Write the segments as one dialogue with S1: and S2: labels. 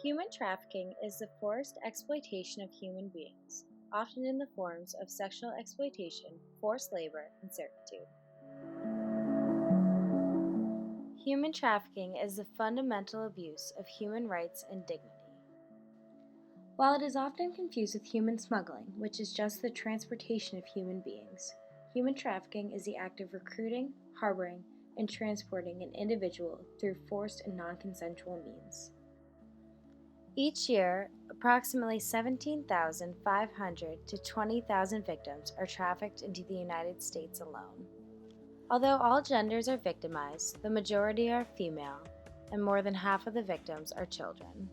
S1: Human trafficking is the forced exploitation of human beings, often in the forms of sexual exploitation, forced labor, and servitude. Human trafficking is the fundamental abuse of human rights and dignity. While it is often confused with human smuggling, which is just the transportation of human beings, human trafficking is the act of recruiting, harboring, and transporting an individual through forced and non-consensual means. Each year, approximately 17,500 to 20,000 victims are trafficked into the United States alone. Although all genders are victimized, the majority are female, and more than half of the victims are children.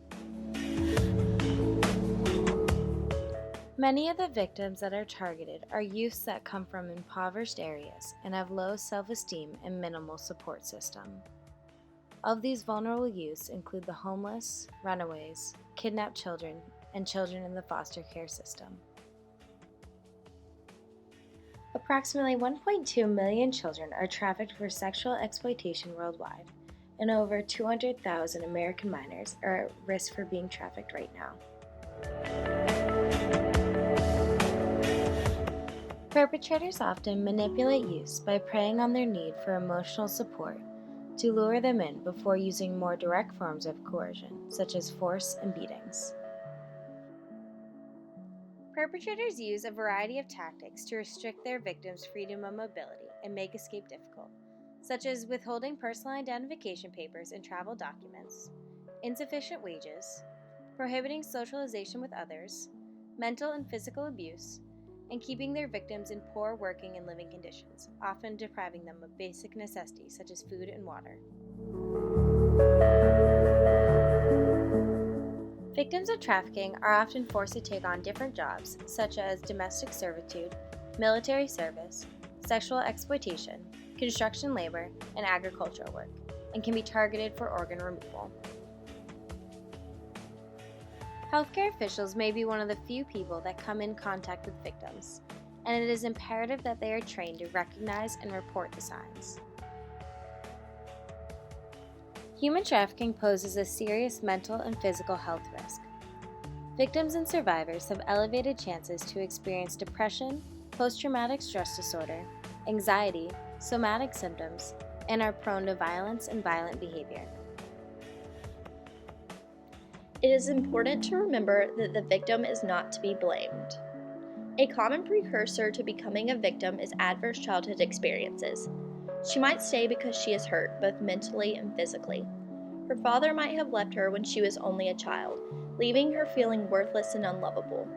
S1: Many of the victims that are targeted are youths that come from impoverished areas and have low self-esteem and minimal support system. Of these vulnerable youths include the homeless, runaways, kidnapped children, and children in the foster care system. Approximately 1.2 million children are trafficked for sexual exploitation worldwide, and over 200,000 American minors are at risk for being trafficked right now. Perpetrators often manipulate youths by preying on their need for emotional support to lure them in before using more direct forms of coercion, such as force and beatings. Perpetrators use a variety of tactics to restrict their victims' freedom of mobility and make escape difficult, such as withholding personal identification papers and travel documents, insufficient wages, prohibiting socialization with others, mental and physical abuse, and keeping their victims in poor working and living conditions, often depriving them of basic necessities such as food and water. Victims of trafficking are often forced to take on different jobs, such as domestic servitude, military service, sexual exploitation, construction labor, and agricultural work, and can be targeted for organ removal. Healthcare officials may be one of the few people that come in contact with victims, and it is imperative that they are trained to recognize and report the signs. Human trafficking poses a serious mental and physical health risk. Victims and survivors have elevated chances to experience depression, post-traumatic stress disorder, anxiety, somatic symptoms, and are prone to violence and violent behavior.
S2: It is important to remember that the victim is not to be blamed. A common precursor to becoming a victim is adverse childhood experiences. She might stay because she is hurt, both mentally and physically. Her father might have left her when she was only a child, leaving her feeling worthless and unlovable.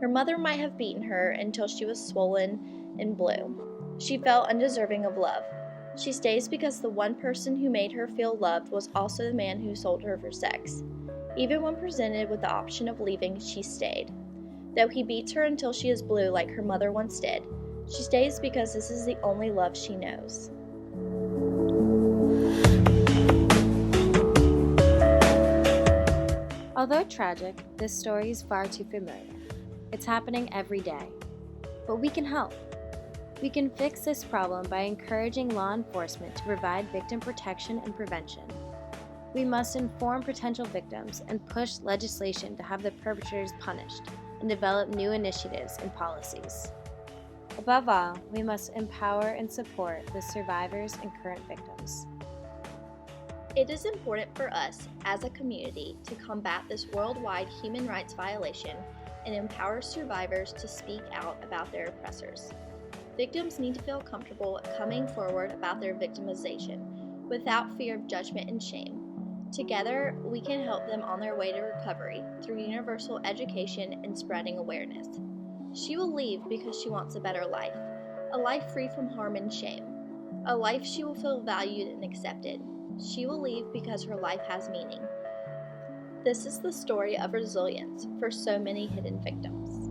S2: Her mother might have beaten her until she was swollen and blue. She felt undeserving of love. She stays because the one person who made her feel loved was also the man who sold her for sex. Even when presented with the option of leaving, she stayed. Though he beats her until she is blue like her mother once did, she stays because this is the only love she knows.
S1: Although tragic, this story is far too familiar. It's happening every day. But we can help. We can fix this problem by encouraging law enforcement to provide victim protection and prevention. We must inform potential victims and push legislation to have the perpetrators punished and develop new initiatives and policies. Above all, we must empower and support the survivors and current victims.
S2: It is important for us, as a community, to combat this worldwide human rights violation and empower survivors to speak out about their oppressors. Victims need to feel comfortable coming forward about their victimization without fear of judgment and shame. Together, we can help them on their way to recovery through universal education and spreading awareness. She will leave because she wants a better life, a life free from harm and shame, a life she will feel valued and accepted. She will leave because her life has meaning. This is the story of resilience for so many hidden victims.